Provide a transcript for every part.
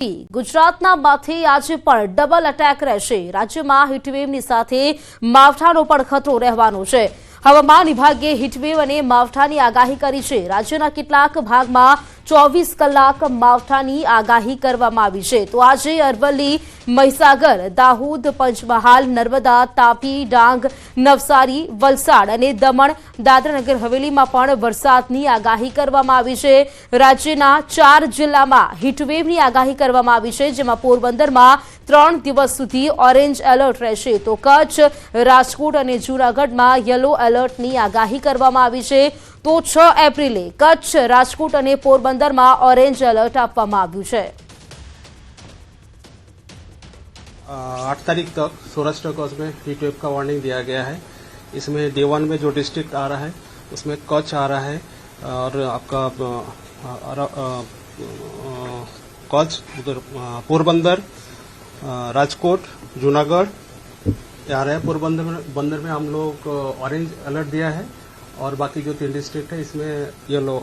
ગુજરાતના માથે આજે પણ ડબલ અટેક રહેશે। રાજ્યમાં હીટવેવની સાથે માવઠાનો પણ ખતરો રહેવાનો છે। હવામાન વિભાગે હીટવેવ અને માવઠાની આગાહી કરી છે। રાજ્યના કેટલાક ભાગમાં 24 કલાક માવઠાની આગાહી કરવામાં આવી છે। તો આજે અરવલ્લી, મહીસાગર, દાહોદ, પંચમહાલ, નર્મદા, તાપી, ડાંગ, નવસારી, વલસાડ અને દમણ, દાદરાનગર હવેલીમાં પણ વરસાદની આગાહી કરવામાં આવી છે। રાજ્યના 4 જિલ્લામાં હીટવેવની આગાહી કરવામાં આવી છે, જેમાં પોરબંદરમાં 3 દિવસ સુધી ઓરેન્જ એલર્ટ રહેશે, તો કચ્છ, રાજકોટ અને જૂનાગઢમાં યલો એલર્ટની આગાહી કરવામાં આવી છે। તો 6 એપ્રિલે કચ્છ, રાજકોટ અને પોરબંદરમાં ऑरेंज अलर्ट આપવામાં આવ્યું છે। 8 तारीख तक सौराष्ट्र कच्छ में हीट वेव का वार्निंग दिया गया है। इसमें डे 1 में जो डिस्ट्रिक्ट आ रहा है उसमें कच्छ आ रहा है और आपका कच्छ, उधर पोरबंदर, राजकोट, जूनागढ़ आ रहा है। पोरबंदर में हम लोग ऑरेंज अलर्ट दिया है और बाकी जो 3 डिस्ट्रिक्ट है इसमें येलो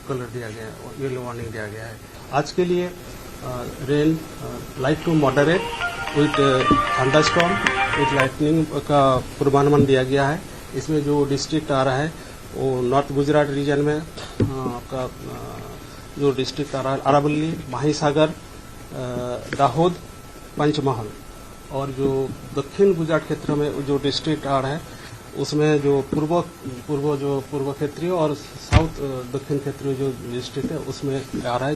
कलर दिया गया है, येलो वार्निंग दिया गया है। आज के लिए rain light to moderate with thunderstorm with lightning का पूर्वानुमान दिया गया है। इसमें जो डिस्ट्रिक्ट आ रहा है वो नॉर्थ गुजरात रीजन में आपका जो डिस्ट्रिक्ट आ रहा है अरवली, महीसागर, दाहोद, पंचमहाल, और जो दक्षिण गुजरात क्षेत्र में जो डिस्ट्रिक्ट आ रहा है उसमें जो पूर्व क्षेत्रीय और साउथ दक्षिण क्षेत्रीय जो डिस्ट्रिक्ट है उसमें आ रहा है।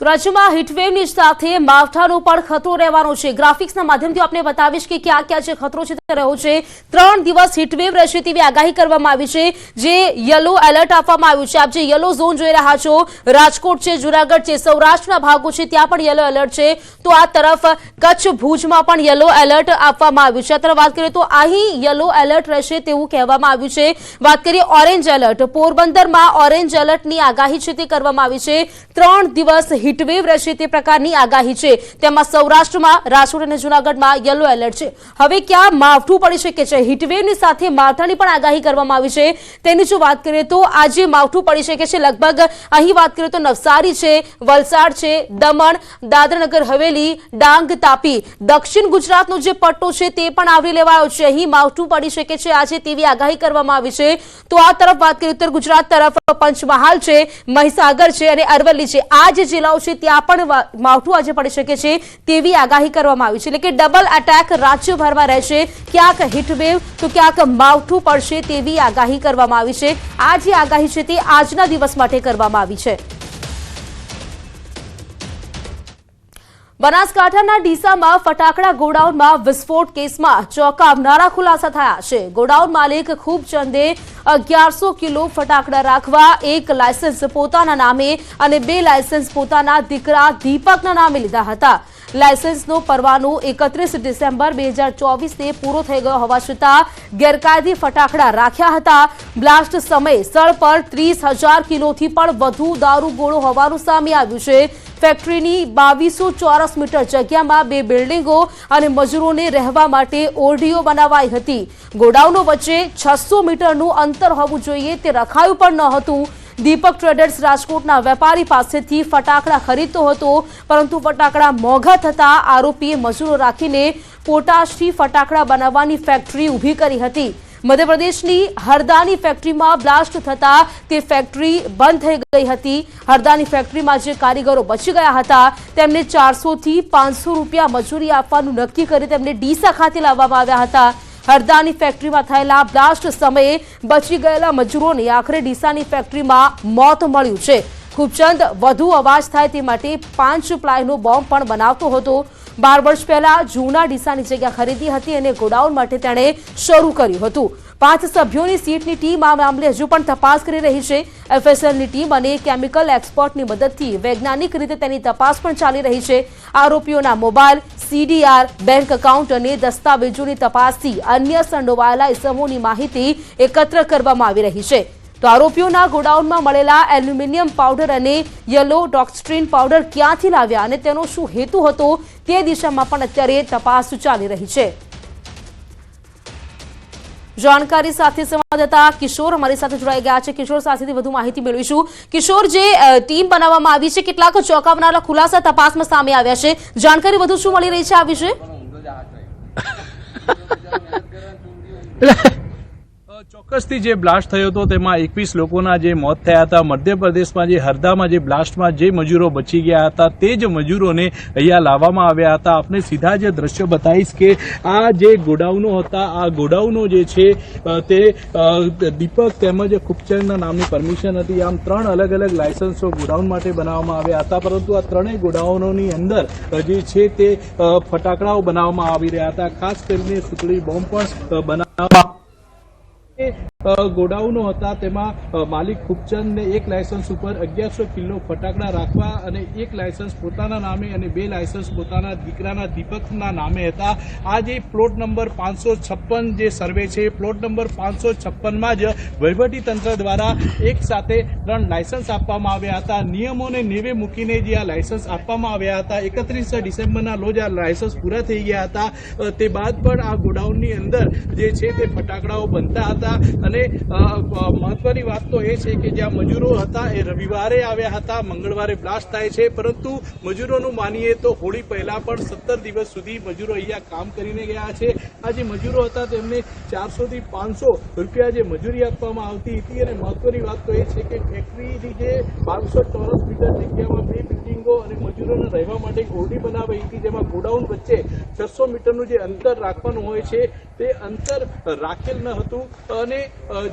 तो राज्यમાં હીટવેવની સાથે માવઠાનો પણ ખતરો રહેવાનો છે। ગ્રાફિક્સના માધ્યમથી આપણે બતાવીશ કે ક્યાં ક્યાં જે ખતરો છે તે રહ્યો છે। 3 દિવસ હીટવેવ રહેશે તેવી આગાહી કરવામાં આવી છે, જે યલો એલર્ટ આપવામાં આવ્યું છે। આપ જે યલો ઝોન જોઈ રહ્યા છો, રાજકોટ છે, જૂનાગઢ છે, સૌરાષ્ટ્રના ભાગો છે, ત્યાં પણ યલો એલર્ટ છે। તો આ તરફ કચ્છ, ભુજમાં પણ યલો એલર્ટ આપવામાં આવ્યું છે। આ તરફ વાત કરીએ તો અહીં યલો એલર્ટ રહેશે તેવું કહેવામાં આવ્યું છે। વાત કરીએ ઓરેન્જ એલર્ટ, પોરબંદરમાં ઓરેન્જ એલર્ટની આગાહી છે તે કરવામાં આવી છે। 3 દિવસ હીટવેવ રહેશે તે પ્રકારની આગાહી છે। તેમાં સૌરાષ્ટ્રમાં, રાજકોટ અને જૂનાગઢમાં યલો એલર્ટ છે। હવે ક્યાં માવઠું પડી શકે છે? હીટવેવની સાથે માવઠાની પણ આગાહી કરવામાં આવી છે। તેની જો વાત કરીએ તો આજે માવઠું પડી શકે છે। લગભગ અહીં વાત કરીએ તો નવસારી છે, વલસાડ છે, દમણ, દાદરાનગર હવેલી, ડાંગ, તાપી, દક્ષિણ ગુજરાતનો જે પટ્ટો છે તે પણ આવરી લેવાયો છે। અહીં માવઠું પડી શકે છે આજે તેવી આગાહી કરવામાં આવી છે। તો આ તરફ વાત કરીએ ઉત્તર ગુજરાત તરફ પંચમહાલ છે, મહીસાગર છે અને અરવલ્લી છે, આ જે જિલ્લાઓ છે ત્યાં પણ માવઠું આજે પડી શકે છે તેવી આગાહી કરવામાં આવી છે। એટલે કે ડબલ અટેક રાજ્યભરમાં રહેશે। ક્યાંક હીટવેવ તો ક્યાંક માવઠું પડશે તેવી આગાહી કરવામાં આવી છે। આ જે આગાહી છે તે આજના દિવસ માટે કરવામાં આવી છે। બનાસકાંઠાના ડીસામાં ફટાકડા ગોડાઉનમાં વિસ્ફોટ કેસમાં ચોંકાવનારા ખુલાસા થયા છે। ગોડાઉન માલિક ખૂબચંદે 1100 કિલો ફટાકડા રાખવા 1 લાયસન્સ પોતાના નામે અને 2 લાયસન્સ પોતાના દીકરા દીપકના નામે લીધા હતા। લાયસન્સનો પરવાનો 31 ડિસેમ્બર 2024ને પૂરો થઈ ગયો હોવા છતાં ગેરકાયદે ફટાકડા રાખ્યા હતા। બ્લાસ્ટ સમયે સ્થળ પર 30,000 કિલોથી પણ વધુ દારૂ ગોળો હોવાનું સામે આવ્યું છે। ફેક્ટરીની 2200 ચોરસ મીટર જગ્યામાં 2 બિલ્ડિંગો અને મજૂરોને રહેવા માટે ઓરડીઓ બનાવાઈ હતી। ગોડાઉનો વચ્ચે 600 મીટરનું અંતર હોવું જોઈએ તે રખાયું પણ ન હતું। દીપક ટ્રેડર્સ રાજકોટના વેપારી પાસેથી ફટાકડા ખરીદતો હતો, પરંતુ ફટાકડા મોંઘા થતા આરોપીએ મજૂરો રાખીને પોટાશથી ફટાકડા બનાવવાની ફેક્ટરી ઊભી કરી હતી। મધ્યપ્રદેશની હરદાની ફેક્ટરીમાં બ્લાસ્ટ થતા તે ફેક્ટરી બંધ થઈ ગઈ હતી। હરદાની ફેક્ટરીમાં જે કારીગરો બચી ગયા હતા તેમને 400 થી 500 રૂપિયા મજૂરી આપવાનું નક્કી કરી તેમને ડીસા ખાતે લાવવામાં આવ્યા હતા। હરદાની ફેક્ટરીમાં થયેલા બ્લાસ્ટ સમયે બચી ગયેલા મજૂરોને આખરે ડીસાની ફેક્ટરીમાં મોત મળ્યું છે। ખૂબચંદ વધુ અવાજ થાય તે માટે 5 પ્લાયનો બોમ્બ પણ બનાવતો હતો। 12 વર્ષ પહેલા જૂના ડીસાની જગ્યા ખરીદી હતી અને ગોડાઉન માટે તેણે શરૂ કર્યું હતું। 5 સભ્યોની સીટની ટીમ આ મામલે હજુ પણ તપાસ કરી રહી છે। એફએસએલની ટીમ અને કેમિકલ એક્સપર્ટની મદદથી વૈજ્ઞાનિક રીતે તેની તપાસ પણ ચાલી રહી છે। આરોપીઓના મોબાઈલ, સીડીઆર, બેંક એકાઉન્ટ અને દસ્તાવેજોની તપાસથી અન્ય સંડોવાયેલા ઇસમોની માહિતી એકત્ર કરવામાં આવી રહી છે। તો આરોપીઓના ગોડાઉનમાં મળેલા એલ્યુમિનિયમ પાવડર અને યલો ડોક્સ્ટ્રીન પાવડર ક્યાંથી લાવ્યા અને તેનો શું હેતુ હતો તે દિશામાં પણ અત્યારે તપાસ ચાલી રહી છે। જાણકારી સાથે સંવાદદાતા કિશોર અમારી સાથે જોડાઈ ગયા છે। કિશોર સાથેથી વધુ માહિતી મેળવીશું। કિશોર, જે ટીમ બનાવવામાં આવી છે, કેટલાક ચોંકાવનારા ખુલાસા તપાસમાં સામે આવ્યા છે, જાણકારી વધુ શું મળી રહી છે આ વિશે? ચોક્કસથી જે બ્લાસ્ટ થયો હતો તેમાં 21 લોકોના જે મોત થયા હતા। મધ્યપ્રદેશમાં જે હરદામાં જે બ્લાસ્ટમાં જે મજૂરો બચી ગયા હતા તે જ મજૂરોને અહીંયા લાવવામાં આવ્યા હતા। આપને સીધા જે દ્રશ્યો બતાવીશ કે આ જે ગોડાઉનો હતા, આ ગોડાઉનો જે છે તે દીપક તેમજ ખૂબચંદના નામની પરમિશન હતી। આમ 3 અલગ અલગ લાયસન્સો ગોડાઉન માટે બનાવવામાં આવ્યા હતા, પરંતુ આ ત્રણેય ગોડાઉનોની અંદર જે છે તે ફટાકડાઓ બનાવવામાં આવી રહ્યા હતા। ખાસ કરીને સુતળી બોમ્બ પણ બનાવવામાં ગોડાઉનો હતા। તેમાં માલિક ખૂબચંદને એક લાયસન્સ ઉપર 1100 કિલો ફટાકડા રાખવા અને એક લાયસન્સ પોતાના નામે અને 2 લાયસન્સ પોતાના દીકરાના દીપકના નામે હતા। આ જે પ્લોટ નંબર 556 જે સર્વે છે, પ્લોટ નંબર 556માં જ વહીવટી તંત્ર દ્વારા એક સાથે 3 લાયસન્સ આપવામાં આવ્યા હતા। નિયમોને નેવે મૂકીને જે આ લાયસન્સ આપવામાં આવ્યા હતા, 31 ડિસેમ્બરના રોજ આ લાયસન્સ પૂરા થઈ ગયા હતા। તે બાદ પણ આ ગોડાઉનની અંદર જે છે તે ફટાકડાઓ બનતા હતા અને મહત્વની વાત તો એ છે કે જ્યાં મજૂરો હતા એ રવિવારે આવ્યા હતા, મંગળવારે બ્લાસ્ટ થાય છે, પરંતુ મજૂરોનું માનીએ તો હોળી પહેલા પણ 17 દિવસ સુધી મજૂરો અહીંયા કામ કરીને ગયા છે। આ જે મજૂરો હતા તેમને 400 થી 500 રૂપિયા જે મજૂરી આપવામાં આવતી હતી અને મહત્વની વાત તો એ છે કે ફેક્ટરીની જે 1200 ચોરસ મીટર જગ્યામાં 2 બિલ્ડિંગો અને મજૂરોને રહેવા માટે ઓરડી બનાવાઈ હતી, જેમાં ગોડાઉન વચ્ચે 600 મીટરનું જે અંતર રાખવાનું હોય છે તે અંતર રાખેલ ન હતું અને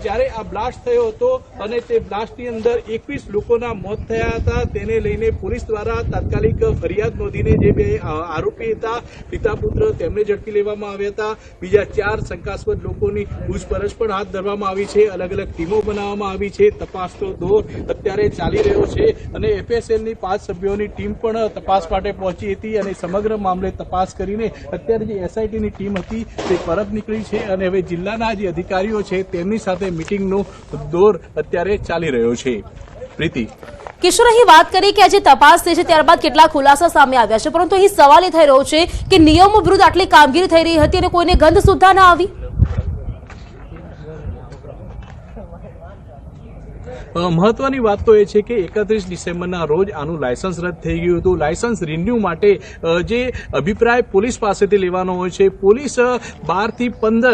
જ્યારે આ બ્લાસ્ટ થયો હતો અને તે બ્લાસ્ટની અંદર 21 લોકોના મોત થયા હતા, તેને લઈને પોલીસ દ્વારા તાત્કાલિક ફરિયાદ નોંધીને જે 2 આરોપી હતા પિતા પુત્ર તેમને ઝડપી લેવામાં આવ્યા હતા। બીજા 4 શંકાસ્પદ લોકોની પૂછપરછ પણ હાથ ધરવામાં આવી છે। અલગ અલગ ટીમો બનાવવામાં આવી છે। તપાસનો દોર અત્યારે ચાલી રહ્યો છે અને એફએસએલની 5 સભ્યોની ટીમ પણ તપાસ માટે પહોંચી હતી અને સમગ્ર મામલે તપાસ કરીને અત્યારે જે એસઆઈટીની ટીમ હતી તે પરત નીકળી છે અને હવે જિલ્લાના જે અધિકારીઓ છે તેમની સાથે મીટિંગનો દોર અત્યારે ચાલી રહ્યો છે। પ્રીતિ, કિશોર, અહીં વાત કરી કે આજે તપાસ થઈ છે, ત્યારબાદ કેટલા ખુલાસા સામે આવ્યા છે, પરંતુ અહીં સવાલ એ થઈ રહ્યો છે કે નિયમો વિરુદ્ધ આટલી કામગીરી થઈ રહી હતી અને કોઈને ગંધ સુદ્ધા ના આવી। મહત્વની વાત તો એ છે કે 31 ડિસેમ્બરના રોજ આનું લાયસન્સ રદ થઈ ગયું હતું। લાયસન્સ રિન્યુ માટે જે અભિપ્રાય પોલીસ પાસેથી લેવાનો હોય છે, પોલીસ 12 થી 15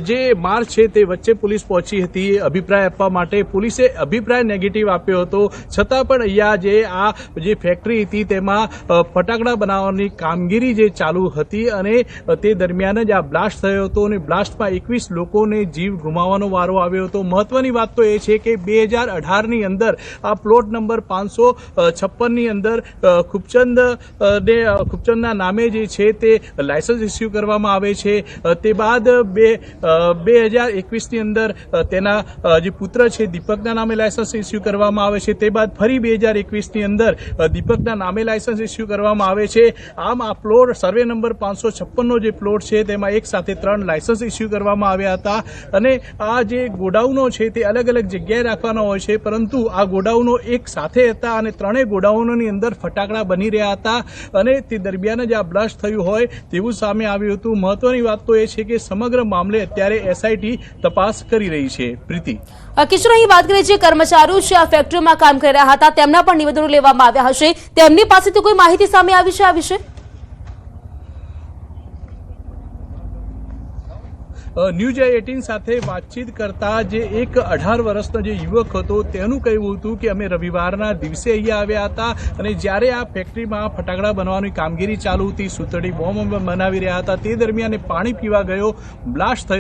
જે માર્ચ છે તે વચ્ચે પોલીસ પહોંચી હતી અભિપ્રાય આપવા માટે। પોલીસે અભિપ્રાય નેગેટિવ આપ્યો હતો, છતાં પણ અહીંયા જે ફેક્ટરી હતી તેમાં ફટાકડા બનાવવાની કામગીરી જે ચાલુ હતી અને તે દરમિયાન જ આ બ્લાસ્ટ થયો હતો અને બ્લાસ્ટમાં 21 લોકોને જીવ ગુમાવવાનો વારો આવ્યો હતો। મહત્વની વાત તો એ છે કે 2018ની અંદર આ પ્લોટ નંબર 556ની અંદર ખૂબચંદના નામે જે છે તે લાયસન્સ ઇસ્યુ કરવામાં આવે છે। તે બાદ 2021ની અંદર તેના જે પુત્ર છે દીપકના નામે લાયસન્સ ઇસ્યુ કરવામાં આવે છે। તે બાદ ફરી 2021ની અંદર દીપકના નામે લાયસન્સ ઇસ્યુ કરવામાં આવે છે। આમ આ પ્લોટ સર્વે નંબર 556નો જે પ્લોટ છે તેમાં એક સાથે 3 લાયસન્સ ઇસ્યુ કરવામાં આવ્યા હતા અને આ જે ગોડાઉનો છે તે અલગ અલગ જગ્યાએ રાખવાના હોય છે, પરંતુ આ ગોડાઉનો એક સાથે હતા અને 3 ગોડાઉનોની અંદર ફટાકડા બની રહ્યા હતા અને તે દરમિયાન જ આ બ્લાસ્ટ થયું હોય તેવું સામે આવ્યું હતું। મહત્વની વાત તો એ છે કે સમગ્ર મામલે અત્યારે એસઆઈટી તપાસ કરી રહી છે। પ્રીતિ, કિશોર, અહીં વાત કરીએ જે કર્મચારીઓ છે આ ફેક્ટરીમાં કામ કરી રહ્યા હતા તેમના પણ નિવેદનો લેવામાં આવ્યા હશે, તેમની પાસેથી કોઈ માહિતી સામે આવી છે આ વિશે? ન્યૂઝ 18 સાથે વાતચીત કરતા જે એક 18 વર્ષનો જે યુવક હતો તેનું કહેવું હતું કે અમે રવિવારના દિવસે અહીંયા આવ્યા હતા અને જ્યારે આ ફેક્ટરીમાં ફટાકડા બનાવવાની કામગીરી ચાલુ હતી, સુતળી બોમ્બ બનાવી રહ્યા હતા, તે દરમિયાન પાણી પીવા ગયો, બ્લાસ્ટ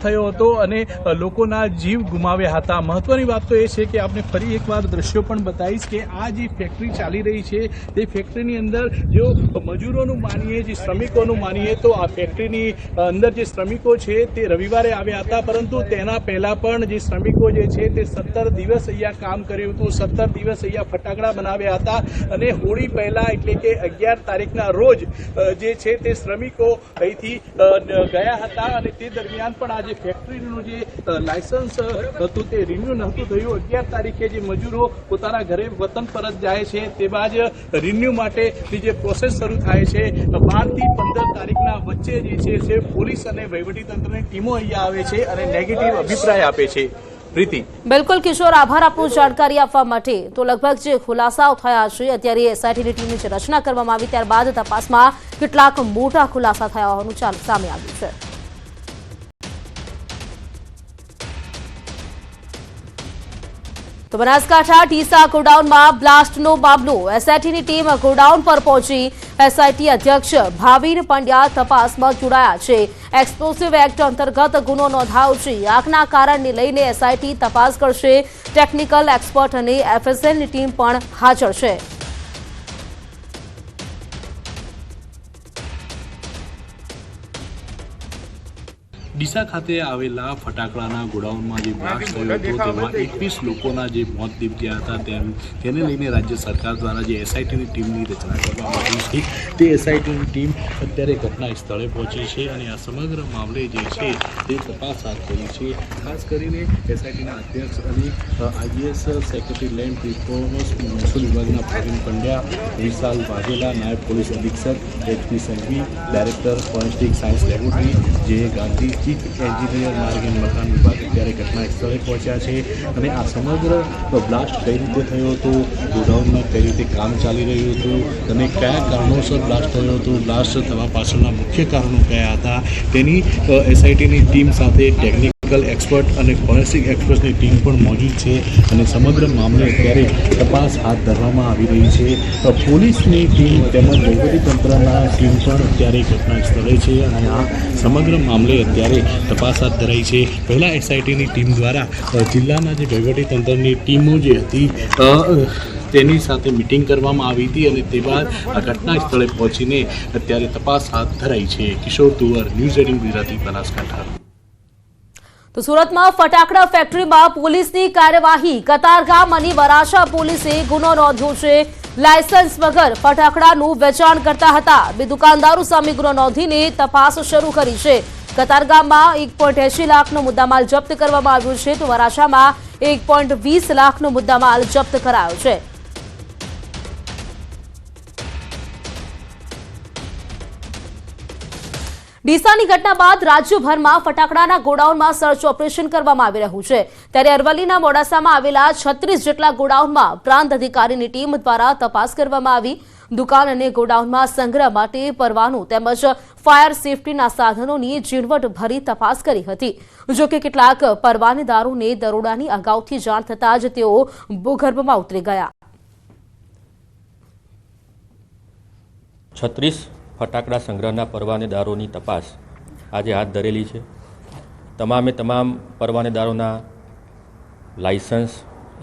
થયો હતો અને લોકોના જીવ ગુમાવ્યા હતા। મહત્વની વાત તો એ છે કે આપણે ફરી એકવાર દ્રશ્યો પણ બતાવીશ કે આ જે ફેક્ટરી ચાલી રહી છે તે ફેક્ટરીની અંદર જો મજૂરોનું માનીએ, જે શ્રમિકોનું માનીએ તો આ ફેક્ટરીની અંદર જે શ્રમિકો છે તે રવિવારે આવ્યા હતા, પરંતુ તેના પહેલા પણ જે શ્રમિકો જે છે તે 17 દિવસ અહીંયા કામ કર્યું હતું, 17 દિવસ અહીંયા ફટાકડા બનાવ્યા હતા અને હોળી પહેલા એટલે કે 11 તારીખના રોજ જે છે તે શ્રમિકો અહીંથી ગયા હતા અને તે દરમિયાન પણ આ જે ફેક્ટરીનું જે લાયસન્સ હતું તે રિન્યુ નહોતું થયું। 11 તારીખે જે મજૂરો પોતાના ઘરે વતન પરત જાય છે તે બાદ રિન્યુ માટેની જે પ્રોસેસ શરૂ થાય છે 12 થી 15 તારીખના વચ્ચે જે છે પોલીસ અને વહીવટીતંત્રની ટીમો અહીંયા આવે છે અને નેગેટિવ અભિપ્રાય આપે છે. પ્રીતિ. બિલકુલ કિશોર, આભાર આપનો જાણકારી આપવા માટે. તો લગભગ જે ખુલાસાઓ થયા છે, અત્યારે એસઆઈટીની ટીમની જે રચના કરવામાં આવી ત્યારબાદ તપાસમાં કેટલાક મોટા ખુલાસા થયા હોવાનું સામે આવ્યું છે. તો બનાસકાંઠા ડીસા ગોડાઉનમાં બ્લાસ્ટનો મામલો. એસઆઈટીની ટીમ ગોડાઉન પર પહોંચી. એસઆઈટી અધ્યક્ષ ભાવિન પંડ્યા તપાસમાં જોડાયા છે. એક્સપ્લોસિવ એક્ટ અંતર્ગત ગુનો નોંધાયો છે. આગના કારણને લઈને એસઆઈટી તપાસ કરશે. ટેકનિકલ એક્સપર્ટ અને એફએસએલની ટીમ પણ હાજર છે. ડીસા ખાતે આવેલા ફટાકડાના ગોડાઉનમાં જે બ્લાસ્ટ થયો હતો તેમાં 21 લોકોના જે મોત નીપજ્યા હતા તેને લઈને રાજ્ય સરકાર દ્વારા જે એસઆઈટીની ટીમની રચના કરવામાં આવી છે તે એસઆઈટીની ટીમ અત્યારે ઘટના સ્થળે પહોંચી છે અને આ સમગ્ર મામલે જે છે તે તપાસ હાથ ધરી છે. ખાસ કરીને એસઆઈટીના અધ્યક્ષ અને આઈએએસ સેક્રેટરી લેન્ડ રિફોર્મર્સ મહેસૂલ વિભાગના ભાવિન પંડ્યા, વિશાલ વાઘેલા, નાયબ પોલીસ અધિક્ષક H P Sanghvi, director forensic science laboratory J Gandhi, chief engineer માર્ગ અને મકાન વિભાગ અત્યારે ઘટના સ્થળે પહોંચ્યા છે અને આ સમગ્ર બ્લાસ્ટ કઈ રીતે થયો હતો, ગોડાઉનમાં કઈ રીતે કામ ચાલી રહ્યું હતું અને કયા કારણોસર બ્લાસ્ટ થયો હતો, બ્લાસ્ટ થવા પાછળના મુખ્ય કારણો કયા હતા તેની એસઆઈટીની ટીમ સાથે ટેકનિકલ એક્સપર્ટ અને ફોરેન્સિક એક્સપર્ટની ટીમ પણ મોજૂદ છે અને સમગ્ર મામલે અત્યારે તપાસ હાથ ધરવામાં આવી રહી છે. પોલીસની ટીમ તેમજ વહીવટીતંત્રના ટીમ પણ અત્યારે ઘટના સ્થળે છે અને આ સમગ્ર મામલે અત્યારે તપાસ હાથ ધરાઈ છે. પહેલાં એસઆઈટીની ટીમ દ્વારા જિલ્લાના જે વહીવટીતંત્રની ટીમો જે હતી તેની સાથે મિટિંગ કરવામાં આવી હતી અને તે બાદ આ ઘટના સ્થળે પહોંચીને અત્યારે તપાસ હાથ ધરાઈ છે. કિશોર તુવર, ન્યૂઝ 18 ગુજરાતી, બનાસકાંઠા. તો સુરતમાં ફટાકડા ફેક્ટરીમાં પોલીસની કાર્યવાહી. કતારગામ અને વરાછા પોલીસે ગુનો નોંધ્યો છે. લાયસન્સ વગર ફટાકડાનું વેચાણ કરતા હતા. બે દુકાનદારો સામે ગુનો નોંધીને તપાસ શરૂ કરી છે. કતારગામમાં 1.80 લાખનો મુદ્દામાલ જપ્ત કરવામાં આવ્યો છે તો વરાછામાં 1.20 લાખનો મુદ્દામાલ જપ્ત કરાયો છે. ડીસાની ઘટના બાદ રાજ્યભરમાં ફટાકડાના ગોડાઉનમાં સર્ચ ઓપરેશન કરવામાં આવી રહ્યું છે. ત્યારે અરવલ્લીના મોડાસામાં આવેલા 36 જેટલા ગોડાઉનમાં પ્રાંત અધિકારીની ટીમ દ્વારા તપાસ કરવામાં આવી. દુકાન અને ગોડાઉનમાં સંગ્રહ માટે પરવાનું તેમજ ફાયર સેફટીના સાધનોની ઝીણવટભરી તપાસ કરી હતી. જોકે કેટલાક પરવાનેદારોને દરોડાની અગાઉથી જાણ થતાં જ તેઓ ભૂગર્ભમાં ઉતરી ગયા. 36 ફટાકડા સંગ્રહના પરવાનેદારોની તપાસ આજે હાથ ધરેલી છે. તમામે તમામ પરવાનેદારોના લાયસન્સ,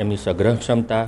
એમની સંગ્રહ ક્ષમતા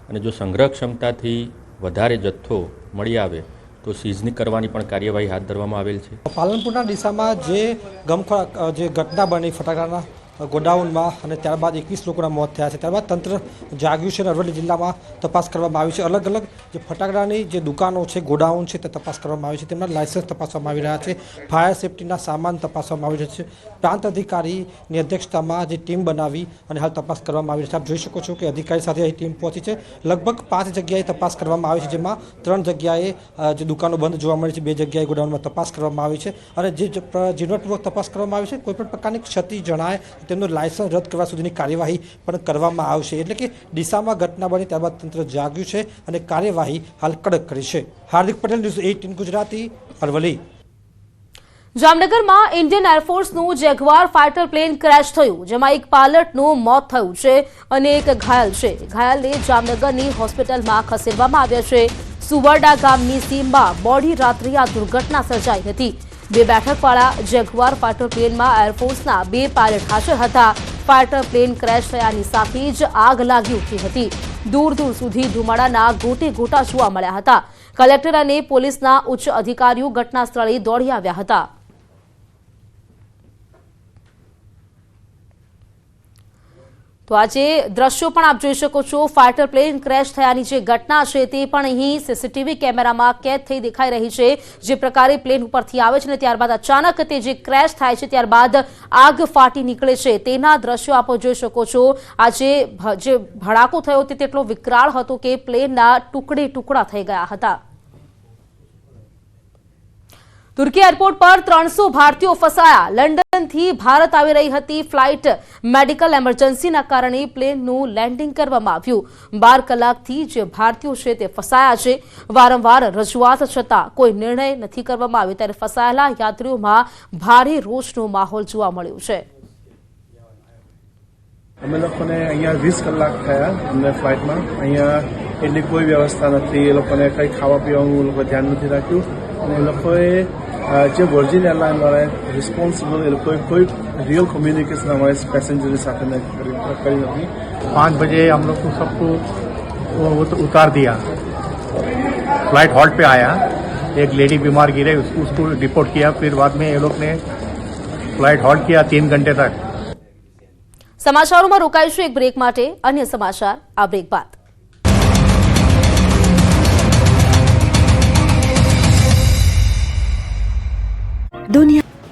અને જો સંગ્રહ ક્ષમતાથી વધારે જથ્થો મળી આવે તો સીઝની કરવાની પણ કાર્યવાહી હાથ ધરવામાં આવેલ છે. પાલનપુરના ડીસામાં જે ઘટના બની ફટાકડાના ગોડાઉનમાં અને ત્યારબાદ 21 લોકોના મોત થયા છે. ત્યારબાદ તંત્ર જાગ્યું છે અને અરવલ્લી જિલ્લામાં તપાસ કરવામાં આવી છે. અલગ અલગ જે ફટાકડાની જે દુકાનો છે, ગોડાઉન છે તે તપાસ કરવામાં આવી છે. તેમના લાયસન્સ તપાસવામાં આવી રહ્યા છે. ફાયર સેફટીના સામાન તપાસવામાં આવી રહ્યા છે. પ્રાંત અધિકારીની અધ્યક્ષતામાં જે ટીમ બનાવી અને હાલ તપાસ કરવામાં આવી રહી છે. આપ જોઈ શકો છો કે અધિકારી સાથે અહીં ટીમ પહોંચી છે. લગભગ 5 જગ્યાએ તપાસ કરવામાં આવી છે, જેમાં 3 જગ્યાએ જે દુકાનો બંધ જોવા મળી છે, 2 જગ્યાએ ગોડાઉનમાં તપાસ કરવામાં આવી છે અને જે ઝીણવટપૂર્વક તપાસ કરવામાં આવી છે. કોઈપણ પ્રકારની ક્ષતિ જણાય તેમનું લાયસન્સ રદ કરવા સુધીની કાર્યવાહી પણ કરવામાં આવશે. એટલે કે ડીસામાં ઘટના બની ત્યારબાદ તંત્ર જાગ્યું છે અને કાર્યવાહી હાલ કડક કરી છે. હાર્દિક પટેલ, ન્યૂઝ 18 ગુજરાતી, અરવલ્લી. જામનગરમાં ઇન્ડિયન એરફોર્સનું જેગવાર ફાઇટર પ્લેન ક્રેશ થયું, જેમાં એક પાયલટનું મોત થયું છે અને એક ઘાયલ છે. ઘાયલને જામનગરની હોસ્પિટલમાં ખસેડવામાં આવ્યા છે. સુવરડા ગામની સીમમાં મોડી રાત્રે આ દુર્ઘટના સર્જાઈ હતી. 2 બેઠકવાળા જેગવાર ફાઇટર પ્લેનમાં એરફોર્સના 2 પાયલટ હાજર હતા. ફાઇટર પ્લેન ક્રેશ થયાની સાથે જ આગ લાગી ઉઠી હતી. દૂર દૂર સુધી ધુમાડાના ગોટે ગોટા જોવા મળ્યા હતા. કલેક્ટર અને પોલીસના ઉચ્ચ અધિકારીઓ ઘટના સ્થળે દોડી આવ્યા હતા. તો આજે દ્રશ્યો પણ આપ જોઈ શકો છો. ફાઇટર પ્લેન ક્રેશ થયાની જે ઘટના છે તે પણ અહીં સીસીટીવી કેમેરામાં કેદ થઈ દેખાઈ રહી છે. જે પ્રકારે પ્લેન ઉપરથી આવે છે ને ત્યારબાદ અચાનક તે જે ક્રેશ થાય છે ત્યારબાદ આગ ફાટી નીકળે છે તેના દ્રશ્યો આપ જોઈ શકો છો. આજે જે ભડાકો થયો તે તેટલો વિકરાળ હતો કે પ્લેનના ટુકડે ટુકડા થઈ ગયા હતા. તુર્કી એરપોર્ટ પર 300 ભારતીયો ફસાયા. લંડનથી ભારત આવી રહી હતી ફ્લાઇટ. મેડિકલ એમરજન્સીના કારણે પ્લેનનું લેન્ડિંગ કરવામાં આવ્યું. 12 કલાકથી જે ભારતીયો છે તે ફસાયા છે. વારંવાર રજૂઆત છતાં કોઈ નિર્ણય નથી કરવામાં આવ્યો ત્યારે ફસાયેલા યાત્રીઓમાં ભારે રોષનો માહોલ જોવા મળ્યો છે. અમે લોકોને અહીંયા 20 કલાક થયા અમને ફ્લાઇટમાં. અહીંયા એટલી કોઈ વ્યવસ્થા નથી. એ લોકોને કંઈ ખાવા પીવાનું એ લોકો ધ્યાન નથી રાખ્યું. અને એ લોકોએ જે વર્જિન એરલાઇનવાળાએ રિસ્પોન્સિબલ એ લોકોએ કોઈ रियल कम्युनिकेशन हमारे पैसेंजर के साथ में करी नहीं. 5 बजे हम लोग को सबको वो तो उतार दिया. फ्लाइट हॉल्ट पे आया. एक लेडी बीमार गिरे, उसको रिपोर्ट किया. फिर बाद में ये लोग ने फ्लाइट हॉल्ट किया 3 घंटे तक. સમાચારોમાં રોકાઈશું એક બ્રેક માટે. અન્ય સમાચાર આ બ્રેક બાદ.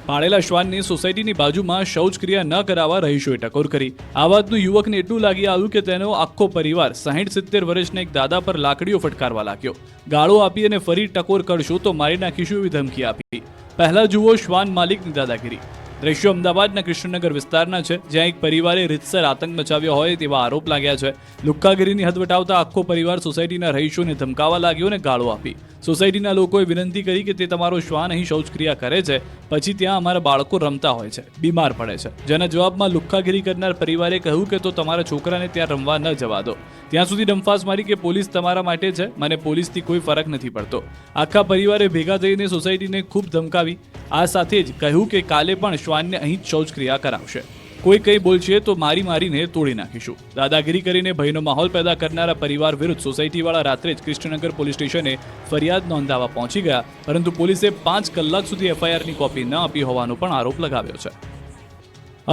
પાળેલા શ્વાનની સોસાયટીની બાજુમાં શૌચક્રિયા ન કરાવવા રહીશોએ ટકોર કરી. આ વાતનું યુવકને એટલું લાગી આવ્યું કે તેનો આખો પરિવાર 60-70 વર્ષના એક દાદા પર લાકડીઓ ફટકારવા લાગ્યો. ગાળો આપી અને ફરી ટકોર કરશો તો મારી નાખીશું એવી ધમકી આપી. પહેલા જુઓ શ્વાન માલિકની દાદાગીરી. દ્રશ્યો અમદાવાદના કૃષ્ણનગર વિસ્તારના છે, જ્યાં એક પરિવારે રીતસર આતંક મચાવ્યો હોય તેવા આરોપ લાગ્યા છે. લુખ્ખાગીરીની હદ વટાવતા આખો પરિવાર સોસાયટીના રહીશોને ધમકાવા લાગ્યો અને ગાળો આપી. સોસાયટીના લોકોએ વિનંતી કરી કે તે તમારો શ્વાન અહીં શૌચક્રિયા કરે છે, પછી ત્યાં અમારા બાળકો રમતા હોય છે, બીમાર પડે છે. જેના જવાબમાં લુખ્ખાગીરી કરનાર પરિવારે કહ્યું કે તો તમારા છોકરાને ત્યાં રમવા ન જવા દો. ત્યાં સુધી ડંફાસ મારી કે પોલીસ તમારા માટે છે, મને પોલીસથી કોઈ ફરક નથી પડતો. આખા પરિવારે ભેગા થઈને સોસાયટીને ખૂબ ધમકાવી. આ સાથે જ કહ્યું કે કાલે પણ શ્વાનને અહીં જ શૌચક્રિયા કરાવશે. કોઈ કંઈ બોલશે તો મારીને તોડી નાખીશું. દાદાગીરી કરીને ભયનો માહોલ પેદા કરનારા પરિવાર વિરુદ્ધ સોસાયટીવાળા રાત્રે જ કૃષ્ણનગર પોલીસ સ્ટેશને ફરિયાદ નોંધાવવા પહોંચી ગયા, પરંતુ પોલીસે 5 કલાક સુધી એફઆઈઆરની કોપી ન આપી હોવાનો પણ આરોપ લગાવ્યો છે.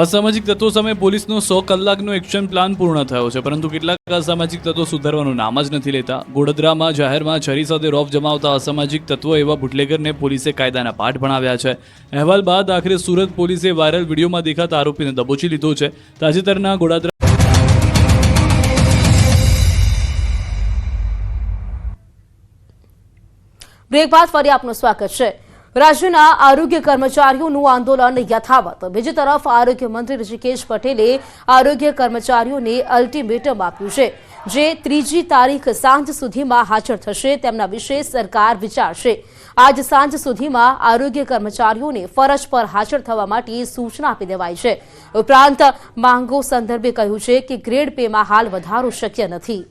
અસામાજિક તત્વો સામે પોલીસનો 100 કલાકનો એક્શન પ્લાન પૂર્ણ થયો છે, પરંતુ કેટલાક અસામાજિક તત્વો સુધારવાનું નામ જ નથી લેતા. ગોધરામાં જાહેરમાં છરી સાથે રોફ જમાવતા અસામાજિક તત્વો એવા બુટલેગરને પોલીસે કાયદાના પાઠ ભણાવ્યા છે. અહેવાલ બાદ આખરે સુરત પોલીસે વાયરલ વિડીયોમાં દેખાતા આરોપીને દબોચી લીધો છે. તાજેતરના ગોધરા બ્રેક બાદ ફરી આપનું સ્વાગત છે. રાજ્યના આરોગ્ય કર્મચારીઓનું આંદોલન યથાવત. બીજી તરફ આરોગ્ય મંત્રી ઋષિકેશ પટેલે આરોગ્ય કર્મચારીઓને અલ્ટિમેટમ આપ્યું છે, જે 3જી તારીખ સાંજ સુધીમાં હાજર થશે. તેમના વિશે સરકાર વિચારશે. આજ સાંજ સુધીમાં આરોગ્ય કર્મચારીઓને ફરજ પર હાજર થવા માટે સૂચના આપી દેવાઈ છે. ઉપરાંત માંગો સંદર્ભે કહ્યું છે કે ગ્રેડ પેમાં હાલ વધારો શક્ય નથી.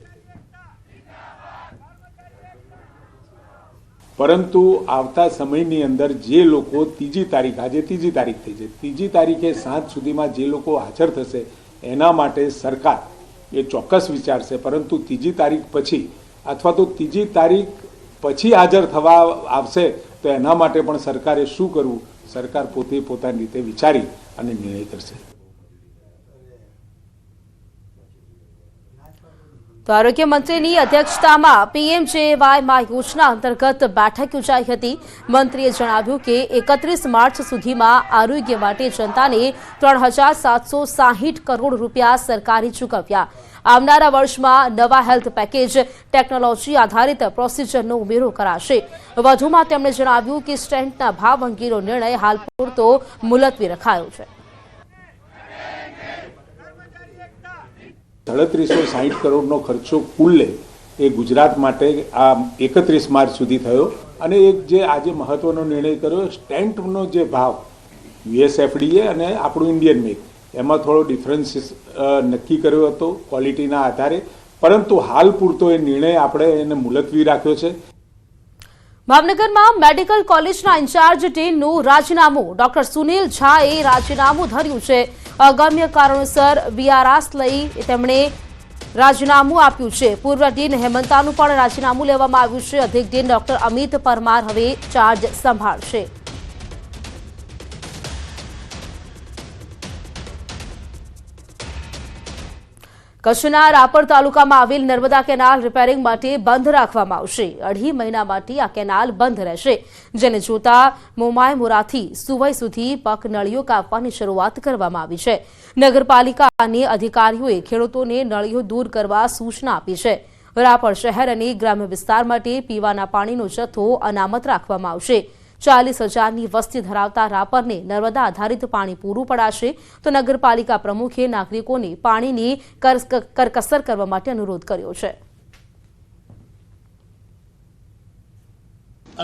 પરંતુ આવતા સમયની અંદર જે લોકો 3જી તારીખ, આજે 3જી તારીખ થઈ છે, 3જી તારીખે સાંજ સુધીમાં જે લોકો હાજર થશે એના માટે સરકાર એ ચોક્કસ વિચારશે. પરંતુ 3જી તારીખ પછી અથવા તો 3જી તારીખ પછી હાજર થવા આવશે તો એના માટે પણ સરકારે શું કરવું, સરકાર પોતે પોતાની રીતે વિચારી અને નિર્ણય કરશે. તો આરોગ્ય મંત્રીની અધ્યક્ષતામાં પીએમજેએવાય યોજના અંતર્ગત બેઠક યોજાઈ હતી. મંત્રીએ જણાવ્યું કે 31 માર્ચ સુધીમાં આરોગ્ય માટે જનતાને 3,760 કરોડ રૂપિયા સરકારે ચૂકવ્યા. આવનારા વર્ષમાં નવા હેલ્થ પેકેજ, ટેકનોલોજી આધારિત પ્રોસિજરનો ઉમેરો કરાશે. વધુમાં તેમણે જણાવ્યું કે સ્ટેન્ટના ભાવ અંગેનો નિર્ણય હાલ પૂરતો મુલતવી રખાયો છે. 360 કરોડનો ખર્ચો કુલ્લે એ ગુજરાત માટે આ 31 માર્ચ સુધી થયો. અને એક જે આજે મહત્વનો નિર્ણય કર્યો, સ્ટેન્ટનો જે ભાવ યુએસએફડીએ અને આપણું ઇન્ડિયન મેક એમાં થોડો ડિફરન્સ નક્કી કર્યો હતો ક્વોલિટીના આધારે, પરંતુ હાલ પૂરતો એ નિર્ણય આપણે એને મુલતવી રાખ્યો છે. ભાવનગરમાં મેડિકલ કોલેજના ઇન્ચાર્જ ડીનનું રાજીનામું. ડોક્ટર સુનિલ ઝાએ રાજીનામું ધર્યું છે. અગમ્ય કારણોસર વીઆરએસ લઈ તેમણે રાજીનામું આપ્યું છે. પૂર્વ ડીન હેમંતાનું પણ રાજીનામું લેવામાં આવ્યું છે. અધિક ડીન ડોક્ટર અમિત પરમાર હવે ચાર્જ સંભાળશે. કચ્છના રાપર તાલુકામાં આવેલ નર્મદા કેનાલ રિપેરિંગ માટે બંધ રાખવામાં આવશે. 2.5 મહિના માટે આ કેનાલ બંધ રહેશે, જેને જોતા મોમાયમોરાથી સુવઈ સુધી પગનળીઓ કાપવાની શરૂઆત કરવામાં આવી છે. નગરપાલિકા અને અધિકારીઓએ ખેડૂતોને નળીઓ દૂર કરવા સૂચના આપી છે. રાપર શહેર અને ગ્રામ્ય વિસ્તાર માટે પીવાના પાણીનો જથ્થો અનામત રાખવામાં આવશે. 40,000ની વસ્તી ધરાવતા રાપરને નર્મદા આધારિત પાણી પૂરું પડાશે તો નગરપાલિકા પ્રમુખે નાગરિકોને પાણીની કરકસર કરવા માટે અનુરોધ કર્યો છે.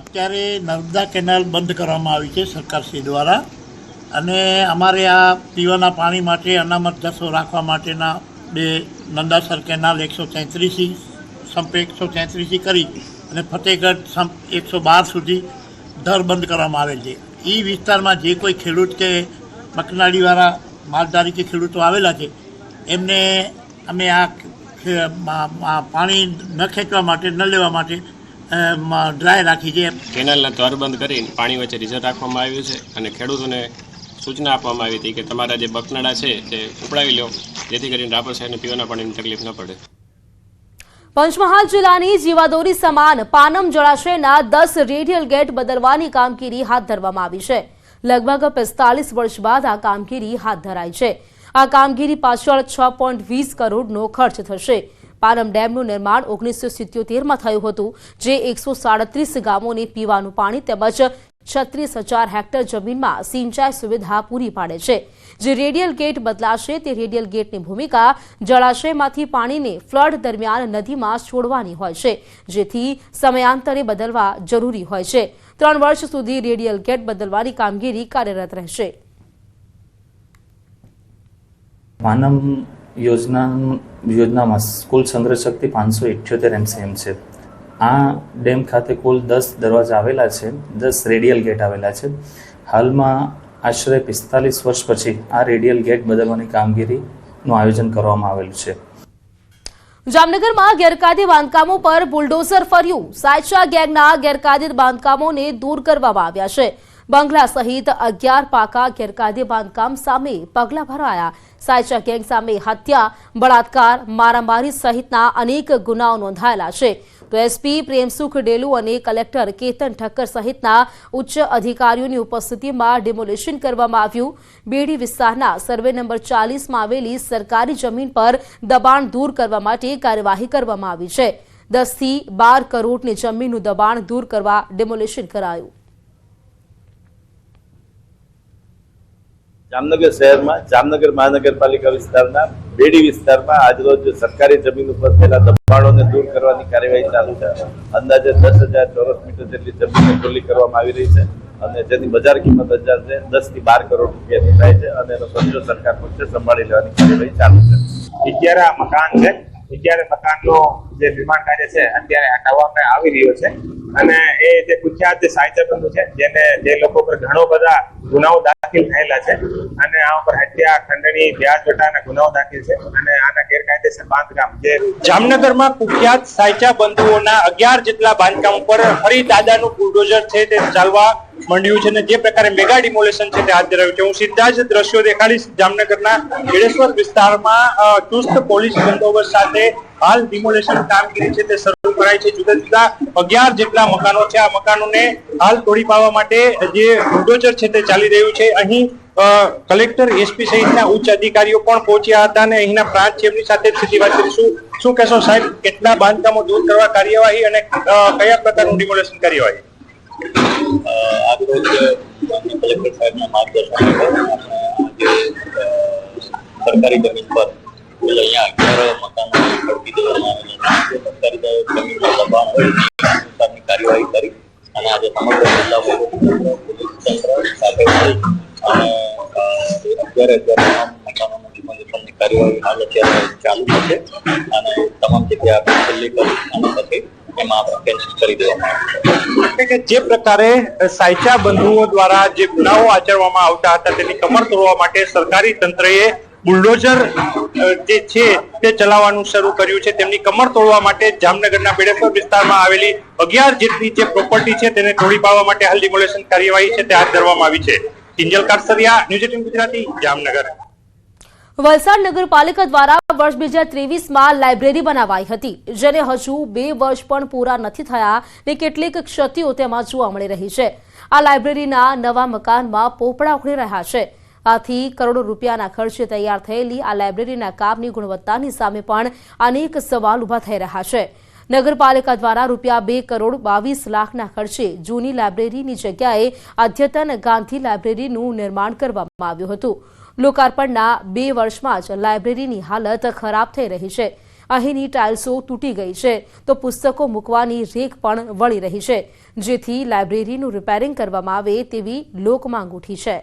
અત્યારે નર્મદા કેનાલ બંધ કરવામાં આવી છે સરકારશ્રી દ્વારા અને અમારે આ પીવાના પાણી માટે અનામત જથ્થો રાખવા માટેના બે નંદાસર કેનાલ 133 સંપ 133 કરી અને ફતેહગઢ સંપ 112 સુધી દર બંધ કરવામાં આવેલ છે. એ વિસ્તારમાં જે કોઈ ખેડૂત કે મકનાળીવાળા માલધારી કે ખેડૂતો આવેલા છે એમને અમે આ પાણી ન ખેંચવા માટે ન લેવા માટે ડ્રાય રાખી છે. કેનાલના દ્વાર બંધ કરીને પાણી વચ્ચે રિઝર્વ રાખવામાં આવ્યું છે અને ખેડૂતોને સૂચના આપવામાં આવી હતી કે તમારા જે બકનાળા છે તે ઉપડાવી લો જેથી કરીને રાપર શહેરને પીવાના પાણીની તકલીફ ન પડે. પંચમહાલ જિલ્લાની જીવાદોરી સમાન પાનમ જળાશયના 10 રેડિયલ ગેટ બદલવાની કામગીરી હાથ ધરવામાં આવી છે. લગભગ 45 વર્ષ બાદ આ કામગીરી હાથ ધરાઈ છે. આ કામગીરી પાછળ 6.20 કરોડનો ખર્ચ થશે. પાનમ ડેમનું નિર્માણ 1977માં થયું હતું, જે 137 ગામોને પીવાનું પાણી તેમજ 36,000 હેક્ટર જમીનમાં સિંચાઈ સુવિધા પૂરી પાડે છે. જે રેડિયલ ગેટ બદલાશે તે રેડિયલ ગેટની ભૂમિકા જળાશયમાંથી પાણીને ફ્લડ દરમિયાન નદીમાં છોડવાની હોય છે, જેથી સમયાંતરે બદલવા જરૂરી હોય છે. 3 વર્ષ સુધી રેડિયલ ગેટ બદલવાની કામગીરી કાર્યરત રહેશે. પાનમ યોજનામાં કુલ સંગ્રહ શક્તિ 578 MCM છે. આ ડેમ ખાતે કુલ 10 દરવાજા આવેલા છે, 10 રેડિયલ ગેટ આવેલા છે. હાલમાં આશરે 45 વર્ષ પછી આ રેડિયલ ગેટ બદલવાની કામગીરીનું આયોજન કરવામાં આવેલું છે. જામનગરમાં ગેરકાયદે બાંધકામો પર બુલડોઝર ફર્યું. સાયચા ગેંગના ગેરકાયદે બાંધકામોને દૂર કરવામાં આવ્યા છે. બંગલા સહિત 11 પાકા ગેરકાયદે બાંધકામ સામે પગલાં ભરાયા. સાયચા ગેંગ સામે હત્યા, બળાત્કાર, મારામારી સહિતના અનેક ગુનાઓ નોંધાયેલા છે. તો એસપી પ્રેમસુખ ડેલુ અને કલેક્ટર કેતન ઠક્કર સહિતના ઉચ્ચ અધિકારીઓની ઉપસ્થિતિમાં ડિમોલિશન કરવામાં આવ્યું. બેડી વિસ્તારના સર્વે નંબર 40માં આવેલી સરકારી જમીન પર દબાણ દૂર કરવા માટે કાર્યવાહી કરવામાં આવી છે. 10 થી 12 કરોડની જમીનનું દબાણ દૂર કરવા ડિમોલિશન કરાયું. જામનગર શહેરમાં જામનગર મહાનગરપાલિકા વિસ્તારના બેડી વિસ્તારમાં આજરોજ સરકારી જમીન ઉપર થયેલા દબાણોને દૂર કરવાની કાર્યવાહી ચાલુ છે. અંદાજે 10,000 ચોરસ મીટર જેટલી જમીન ખુલ્લી કરવામાં આવી રહી છે અને જેની બજાર કિંમત 10 થી 12 કરોડ રૂપિયાની થાય છે અને એનો કબજો સરકાર પક્ષે સંભાળી લેવાની કાર્યવાહી ચાલુ છે. 11 મકાન છે. 11 મકાનનો જે નિર્માણ કાર્ય છે અત્યારે કરવામાં આવી રહ્યો છે અને એ જે કુખ્યાત જે સાયચા બંધુ છે જે લોકો પર ઘણો બધા ગુનાઓ દાખલ થયેલા છે અને આ ઉપર હત્યા, ખંડણી, વ્યાજ વટાના ગુનાઓ દાખલ છે અને આના ગેરકાયદેસર બાંધકામ જે જામનગરમાં કુખ્યાત સાયચા બંધુઓના 11 જેટલા બાંધકામ ઉપર ફરી દાદાનું બુલડોઝર છે તે ચાલવા માંડ્યું છે અને જે પ્રકારે મેગા ડિમોલેશન છે તે હાથ ધરાયું છે. હું સીધા જ દ્રશ્યો દેખાડીશ. જામનગરના ખેડેશ્વર વિસ્તારમાં ચુસ્ત પોલીસ બંદોબસ્ત સાથે હાલ ડિમોલેશન કામગીરી છે તે શરૂ કરાઈ છે. જુદા જુદા 11 જેટલા મકાનો છે. આ મકાનોને હાલ તોડી પાડવા માટે જે બુલડોઝર છે તે ચાલી રહ્યું છે. અહીં કલેક્ટર, એસપી સહિતના ઉચ્ચ અધિકારીઓ પણ પહોંચ્યા હતા અને અહીંના પ્રાંત છે એમની સાથે સીધી વાત કરીશું. શું કહેશો સાહેબ, કેટલા બાંધકામો દૂર કરવા કાર્યવાહી અને કયા પ્રકારનું ડિમોલેશન કાર્યવાહી? આજરોજ કલેક્ટર સાહેબના માર્ગદર્શન સરકારી જમીન પર અહીંયા 11 મકાનો ખડકી દેવામાં આવેલા છે. સરકારી જમીનમાં દબાણ હોય કાર્યવાહી કરી અને આજે સમગ્ર જિલ્લા પોલીસ તંત્ર સાથે મળી અને 11 મકાનોનું ડિમોલિશનની કાર્યવાહી હાલ અત્યારે ચાલુ છે અને તમામ જગ્યા ખુલ્લી કરી અને પછી એમાં આપણે કેન્સલ કરી દેવામાં આવે છે. જે પ્રકારે સાયચા બંધુઓ દ્વારા જે ગુનાઓ આચરવામાં આવતા હતા તેની કમર તોડવા માટે સરકારી તંત્રએ બુલડોઝર જે છે તે ચલાવવાનું શરૂ કર્યું છે. તેમની કમર તોડવા માટે જામનગરના બેડેશ્વર વિસ્તારમાં આવેલી 11 જેટલી જે પ્રોપર્ટી છે તેને તોડી પાડવા માટે હાલ ડિમોલેશન કાર્યવાહી છે તે હાથ ધરવામાં આવી છે. કિંજલ કારસરિયા, ન્યૂઝ 18 ગુજરાતી, જામનગર. વલસાડ નગરપાલિકા દ્વારા વર્ષ 2023માં લાઇબ્રેરી બનાવાઈ હતી, જેને હજુ 2 વર્ષ પણ પૂરા નથી થયા ને કેટલીક ક્ષતિઓ તેમાં જોવા મળી રહી છે. આ લાઇબ્રેરીના નવા મકાનમાં પોપડા ઉખડી રહ્યા છે. આથી કરોડો રૂપિયાના ખર્ચે તૈયાર થયેલી આ લાઇબ્રેરીના કામની ગુણવત્તાની સામે પણ અનેક સવાલ ઉભા થઈ રહ્યા છે. નગરપાલિકા દ્વારા ₹2 કરોડ 22 લાખના ખર્ચે જૂની લાઇબ્રેરીની જગ્યાએ અદ્યતન ગાંધી લાઇબ્રેરીનું નિર્માણ કરવામાં આવ્યું હતું. લોકાર્પણના 2 વર્ષમાં જ લાઇબ્રેરીની હાલત ખરાબ થઈ રહી છે. અહીંની ટાઇલ્સો તૂટી ગઈ છે તો પુસ્તકો મૂકવાની રેક પણ વળી રહી છે, જેથી લાઇબ્રેરીનું રિપેરિંગ કરવામાં આવે તેવી લોકમાંગ ઉઠી છે.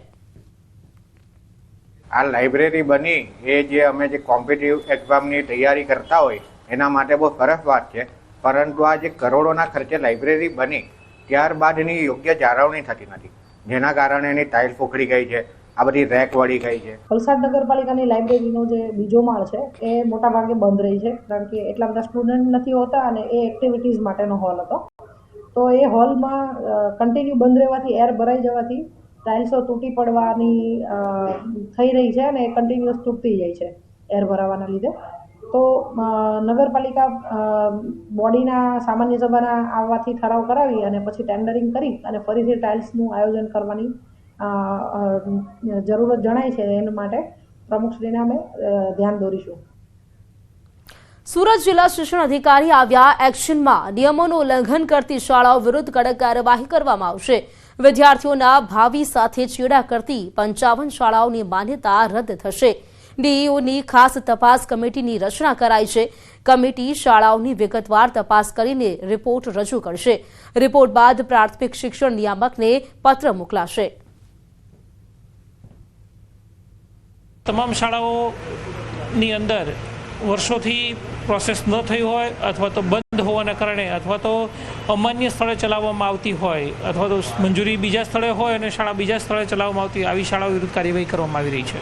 આ લાઇબ્રેરી બની એ જે અમે જે કોમ્પિટિટિવ એક્ઝામની તૈયારી કરતા હોય એના માટે બહુ સરસ વાત છે, પરંતુ આ જે કરોડોના ખર્ચે લાઇબ્રેરી બની ત્યારબાદ એની યોગ્ય જાળવણી થતી નથી, જેના કારણે એની ટાઇલ્સ ઉખડી ગઈ છે, આ બધી રેક વળી ગઈ છે. વલસાડ નગરપાલિકાની લાઇબ્રેરીનો જે બીજો માળ છે એ મોટા ભાગે બંધ રહી છે, કારણ કે એટલા બધા સ્ટુડન્ટ નથી હોતા અને એ એક્ટિવિટીઝ માટેનો હોલ હતો. તો એ હોલમાં કન્ટિન્યુ બંધ રહેવાથી એર ભરાઈ જવાથી ટાઇલ્સો તૂટી પડવાની થઈ રહી છે અને કન્ટિન્યુઅસ તૂટતી જાય છે એર ભરાવાના લીધે. તો નગરપાલિકા બોડીના સામાન્ય સભાના આવવાથી ઠરાવ કરાવી અને પછી ટેન્ડરિંગ કરી અને ફરીથી ટાઇલ્સનું આયોજન કરવાની જરૂરત જણાય છે. એના માટે પ્રમુખશ્રીને અમે ધ્યાન દોરીશું. સુરત જિલ્લા શિક્ષણ અધિકારી આવ્યા એક્શનમાં. નિયમોનું ઉલ્લંઘન કરતી શાળાઓ વિરુદ્ધ કડક કાર્યવાહી કરવામાં આવશે. વિદ્યાર્થીઓના ભાવિ સાથે ચેડા કરતી 55 શાળાઓની માન્યતા રદ થશે. ડીઈઓની ખાસ તપાસ કમિટીની રચના કરાઈ છે. કમિટી શાળાઓની વિગતવાર તપાસ કરીને રિપોર્ટ રજૂ કરશે. રિપોર્ટ બાદ પ્રાથમિક શિક્ષણ નિયામકને પત્ર મોકલાશે. તમામ શાળાઓની અંદર વર્ષોથી પ્રોસેસ ન થઈ હોય અથવા તો બંધ હોવાના કારણે અથવા તો અમાન્ય સ્થળે ચલાવવામાં આવતી હોય અથવા તો મંજૂરી બીજા સ્થળે હોય અને શાળા બીજા સ્થળે ચલાવવામાં આવતી આવી શાળાઓ વિરુદ્ધ કાર્યવાહી કરવામાં આવી રહી છે.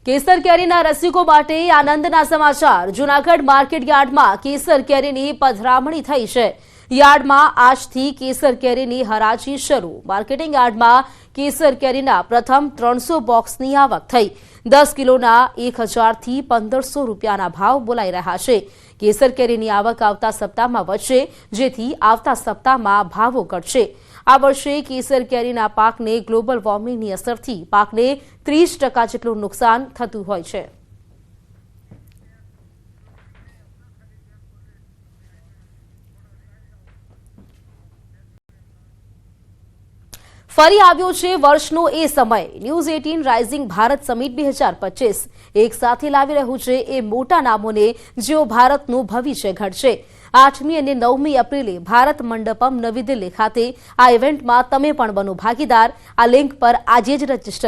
કેસર કેરીના રસિકો માટે આનંદના સમાચાર. જૂનાગઢ માર્કેટ યાર્ડમાં કેસર કેરીની પધરામણી થઈ છે. યાર્ડમાં આજથી કેસર કેરીની હરાજી શરૂ. માર્કેટિંગ યાર્ડમાં કેસર કેરીના પ્રથમ 300 બોક્સની આવક થઈ. 10 કિલોના 1000 થી 1500 રૂપિયાના ભાવ બોલાઈ રહ્યા છે. કેસર કેરીની આવક આવતા સપ્તાહમાં વધશે, જેથી આવતા સપ્તાહમાં ભાવો ઘટશે. આ વર્ષે કેસર કેરીના પાકને ગ્લોબલ વોર્મિંગની અસરથી પાકને 30% જેટલું નુકસાન થતું હોય છે. ફરી આવ્યો છે વર્ષનો એ સમય. ન્યૂઝ 18 રાઇઝિંગ ભારત સમિટ 2025 એક સાથે લાવી રહ્યું છે એ મોટા નામોને જેઓ ભારતનું ભવિષ્ય ઘડશે. 8મી અને 9મી એપ્રિલે ભારત મંડપમ નવી દિલ્હી ખાતે આ ઇવેન્ટમાં તમે પણ બનો ભાગીદાર. આ લિંક પર આજે જ રજીસ્ટર